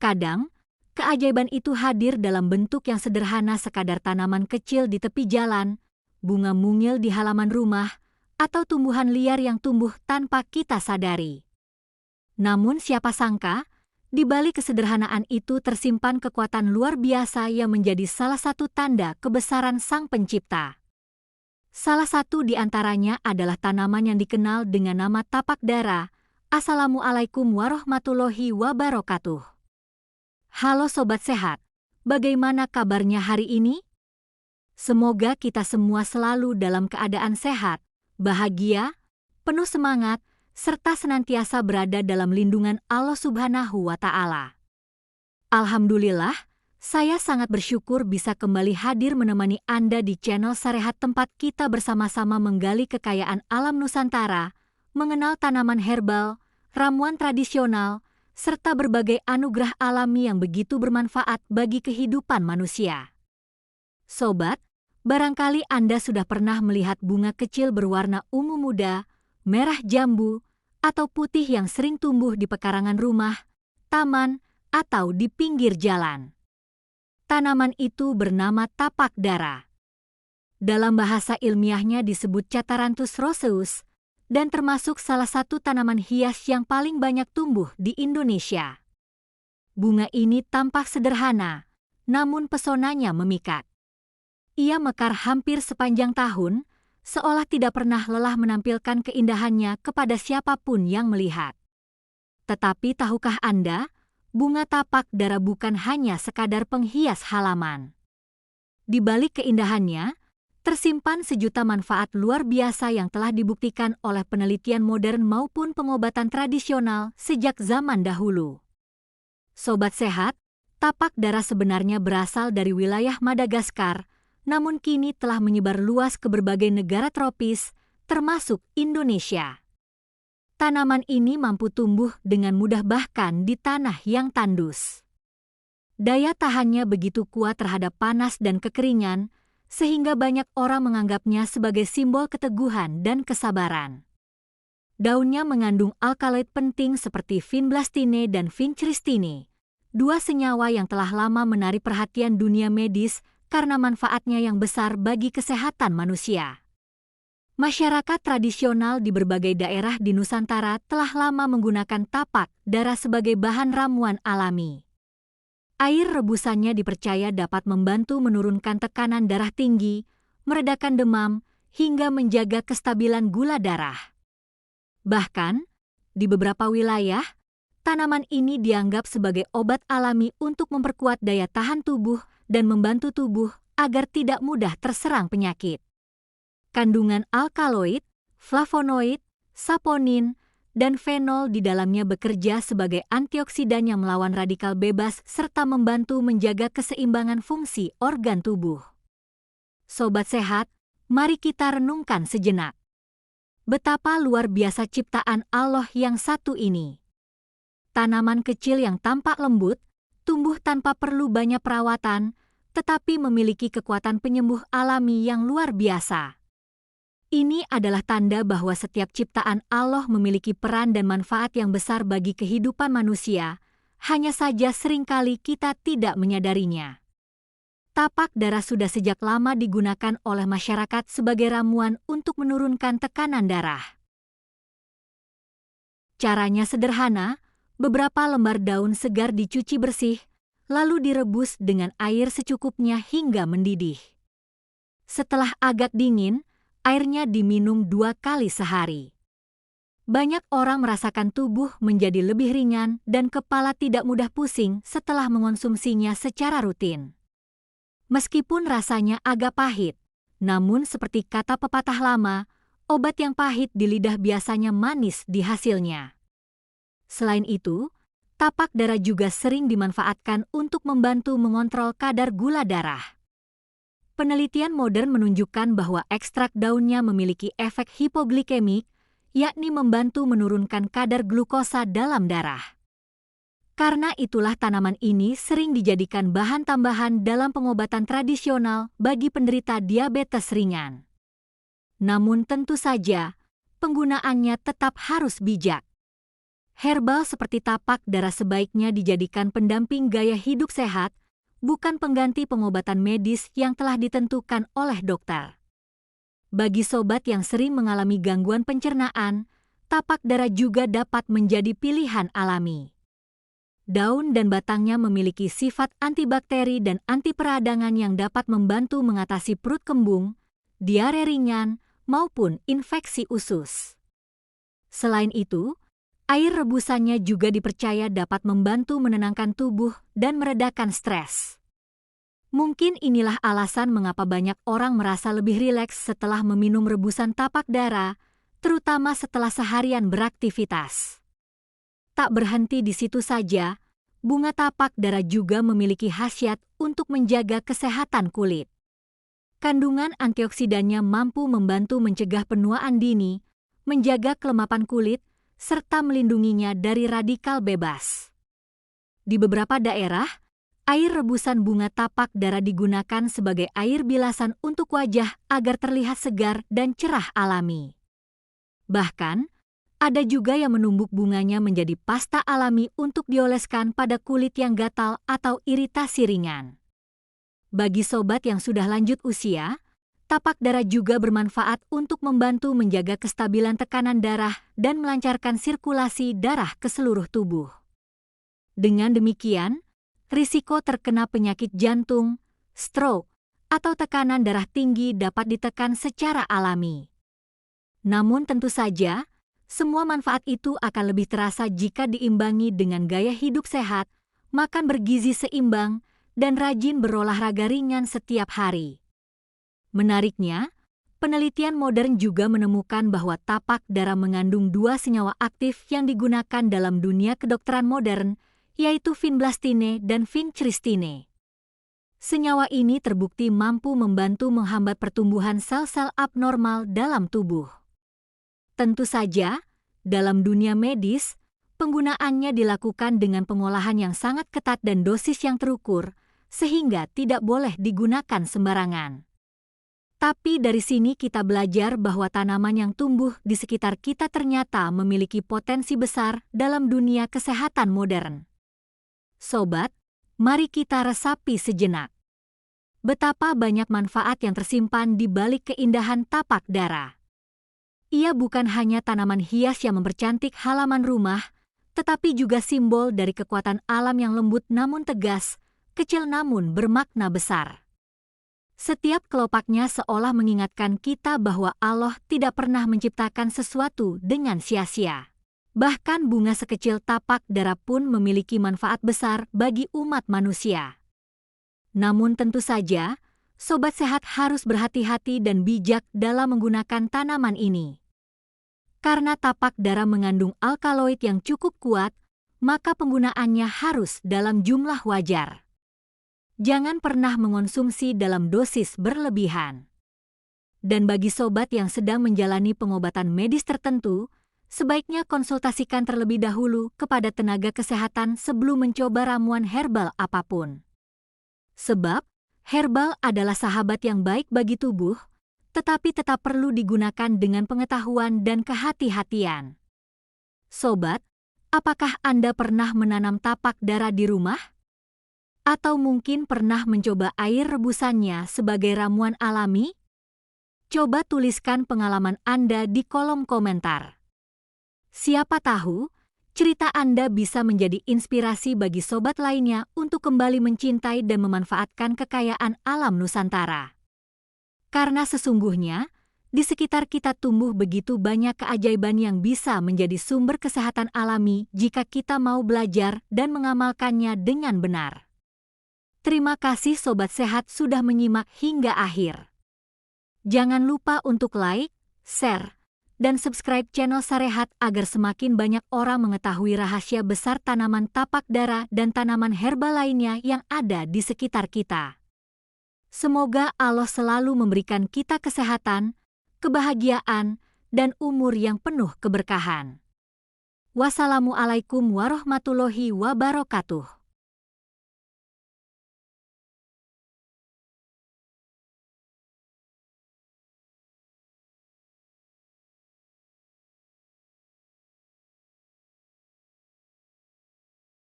Kadang, keajaiban itu hadir dalam bentuk yang sederhana sekadar tanaman kecil di tepi jalan, bunga mungil di halaman rumah, atau tumbuhan liar yang tumbuh tanpa kita sadari. Namun siapa sangka, di balik kesederhanaan itu tersimpan kekuatan luar biasa yang menjadi salah satu tanda kebesaran Sang Pencipta. Salah satu di antaranya adalah tanaman yang dikenal dengan nama tapak dara. Assalamualaikum warahmatullahi wabarakatuh. Halo Sobat Sehat, bagaimana kabarnya hari ini? Semoga kita semua selalu dalam keadaan sehat, bahagia, penuh semangat, serta senantiasa berada dalam lindungan Allah Subhanahu wa Ta'ala. Alhamdulillah, saya sangat bersyukur bisa kembali hadir menemani Anda di channel Sarehat, tempat kita bersama-sama menggali kekayaan alam Nusantara, mengenal tanaman herbal, ramuan tradisional, serta berbagai anugerah alami yang begitu bermanfaat bagi kehidupan manusia. Sobat, barangkali Anda sudah pernah melihat bunga kecil berwarna ungu muda, merah jambu, atau putih yang sering tumbuh di pekarangan rumah, taman, atau di pinggir jalan. Tanaman itu bernama tapak dara. Dalam bahasa ilmiahnya disebut Catharanthus roseus, dan termasuk salah satu tanaman hias yang paling banyak tumbuh di Indonesia. Bunga ini tampak sederhana, namun pesonanya memikat. Ia mekar hampir sepanjang tahun, seolah tidak pernah lelah menampilkan keindahannya kepada siapapun yang melihat. Tetapi tahukah Anda, bunga tapak dara bukan hanya sekadar penghias halaman. Di balik keindahannya, tersimpan sejuta manfaat luar biasa yang telah dibuktikan oleh penelitian modern maupun pengobatan tradisional sejak zaman dahulu. Sobat Sehat, tapak dara sebenarnya berasal dari wilayah Madagaskar, namun kini telah menyebar luas ke berbagai negara tropis, termasuk Indonesia. Tanaman ini mampu tumbuh dengan mudah bahkan di tanah yang tandus. Daya tahannya begitu kuat terhadap panas dan kekeringan, sehingga banyak orang menganggapnya sebagai simbol keteguhan dan kesabaran. Daunnya mengandung alkaloid penting seperti vinblastine dan vincristine, dua senyawa yang telah lama menarik perhatian dunia medis karena manfaatnya yang besar bagi kesehatan manusia. Masyarakat tradisional di berbagai daerah di Nusantara telah lama menggunakan tapak dara sebagai bahan ramuan alami. Air rebusannya dipercaya dapat membantu menurunkan tekanan darah tinggi, meredakan demam, hingga menjaga kestabilan gula darah. Bahkan, di beberapa wilayah, tanaman ini dianggap sebagai obat alami untuk memperkuat daya tahan tubuh dan membantu tubuh agar tidak mudah terserang penyakit. Kandungan alkaloid, flavonoid, saponin, dan fenol di dalamnya bekerja sebagai antioksidan yang melawan radikal bebas serta membantu menjaga keseimbangan fungsi organ tubuh. Sobat Sehat, mari kita renungkan sejenak. Betapa luar biasa ciptaan Allah yang satu ini. Tanaman kecil yang tampak lembut, tumbuh tanpa perlu banyak perawatan, tetapi memiliki kekuatan penyembuh alami yang luar biasa. Ini adalah tanda bahwa setiap ciptaan Allah memiliki peran dan manfaat yang besar bagi kehidupan manusia, hanya saja seringkali kita tidak menyadarinya. Tapak dara sudah sejak lama digunakan oleh masyarakat sebagai ramuan untuk menurunkan tekanan darah. Caranya sederhana, beberapa lembar daun segar dicuci bersih, lalu direbus dengan air secukupnya hingga mendidih. Setelah agak dingin, airnya diminum 2 kali sehari. Banyak orang merasakan tubuh menjadi lebih ringan dan kepala tidak mudah pusing setelah mengonsumsinya secara rutin. Meskipun rasanya agak pahit, namun seperti kata pepatah lama, obat yang pahit di lidah biasanya manis di hasilnya. Selain itu, tapak dara juga sering dimanfaatkan untuk membantu mengontrol kadar gula darah. Penelitian modern menunjukkan bahwa ekstrak daunnya memiliki efek hipoglikemik, yakni membantu menurunkan kadar glukosa dalam darah. Karena itulah tanaman ini sering dijadikan bahan tambahan dalam pengobatan tradisional bagi penderita diabetes ringan. Namun tentu saja, penggunaannya tetap harus bijak. Herbal seperti tapak darah sebaiknya dijadikan pendamping gaya hidup sehat, bukan pengganti pengobatan medis yang telah ditentukan oleh dokter. Bagi sobat yang sering mengalami gangguan pencernaan, tapak darah juga dapat menjadi pilihan alami. Daun dan batangnya memiliki sifat antibakteri dan anti peradangan yang dapat membantu mengatasi perut kembung, diare ringan, maupun infeksi usus. Selain itu, air rebusannya juga dipercaya dapat membantu menenangkan tubuh dan meredakan stres. Mungkin inilah alasan mengapa banyak orang merasa lebih rileks setelah meminum rebusan tapak darah, terutama setelah seharian beraktivitas. Tak berhenti di situ saja, bunga tapak darah juga memiliki khasiat untuk menjaga kesehatan kulit. Kandungan antioksidannya mampu membantu mencegah penuaan dini, menjaga kelemapan kulit, serta melindunginya dari radikal bebas. Di beberapa daerah, air rebusan bunga tapak darah digunakan sebagai air bilasan untuk wajah agar terlihat segar dan cerah alami. Bahkan, ada juga yang menumbuk bunganya menjadi pasta alami untuk dioleskan pada kulit yang gatal atau iritasi ringan. Bagi sobat yang sudah lanjut usia, tapak darah juga bermanfaat untuk membantu menjaga kestabilan tekanan darah dan melancarkan sirkulasi darah ke seluruh tubuh. Dengan demikian, risiko terkena penyakit jantung, stroke, atau tekanan darah tinggi dapat ditekan secara alami. Namun tentu saja, semua manfaat itu akan lebih terasa jika diimbangi dengan gaya hidup sehat, makan bergizi seimbang, dan rajin berolahraga ringan setiap hari. Menariknya, penelitian modern juga menemukan bahwa tapak darah mengandung 2 senyawa aktif yang digunakan dalam dunia kedokteran modern, yaitu vinblastine dan vincristina. Senyawa ini terbukti mampu membantu menghambat pertumbuhan sel-sel abnormal dalam tubuh. Tentu saja, dalam dunia medis, penggunaannya dilakukan dengan pengolahan yang sangat ketat dan dosis yang terukur, sehingga tidak boleh digunakan sembarangan. Tapi dari sini kita belajar bahwa tanaman yang tumbuh di sekitar kita ternyata memiliki potensi besar dalam dunia kesehatan modern. Sobat, mari kita resapi sejenak. Betapa banyak manfaat yang tersimpan di balik keindahan tapak darah. Ia bukan hanya tanaman hias yang mempercantik halaman rumah, tetapi juga simbol dari kekuatan alam yang lembut namun tegas, kecil namun bermakna besar. Setiap kelopaknya seolah mengingatkan kita bahwa Allah tidak pernah menciptakan sesuatu dengan sia-sia. Bahkan bunga sekecil tapak darah pun memiliki manfaat besar bagi umat manusia. Namun tentu saja, sobat sehat harus berhati-hati dan bijak dalam menggunakan tanaman ini. Karena tapak darah mengandung alkaloid yang cukup kuat, maka penggunaannya harus dalam jumlah wajar. Jangan pernah mengonsumsi dalam dosis berlebihan. Dan bagi sobat yang sedang menjalani pengobatan medis tertentu, sebaiknya konsultasikan terlebih dahulu kepada tenaga kesehatan sebelum mencoba ramuan herbal apapun. Sebab, herbal adalah sahabat yang baik bagi tubuh, tetapi tetap perlu digunakan dengan pengetahuan dan kehati-hatian. Sobat, apakah Anda pernah menanam tapak darah di rumah? Atau mungkin pernah mencoba air rebusannya sebagai ramuan alami? Coba tuliskan pengalaman Anda di kolom komentar. Siapa tahu, cerita Anda bisa menjadi inspirasi bagi sobat lainnya untuk kembali mencintai dan memanfaatkan kekayaan alam Nusantara. Karena sesungguhnya, di sekitar kita tumbuh begitu banyak keajaiban yang bisa menjadi sumber kesehatan alami jika kita mau belajar dan mengamalkannya dengan benar. Terima kasih Sobat Sehat sudah menyimak hingga akhir. Jangan lupa untuk like, share, dan subscribe channel Sarehat agar semakin banyak orang mengetahui rahasia besar tanaman tapak darah dan tanaman herbal lainnya yang ada di sekitar kita. Semoga Allah selalu memberikan kita kesehatan, kebahagiaan, dan umur yang penuh keberkahan. Wassalamualaikum warahmatullahi wabarakatuh.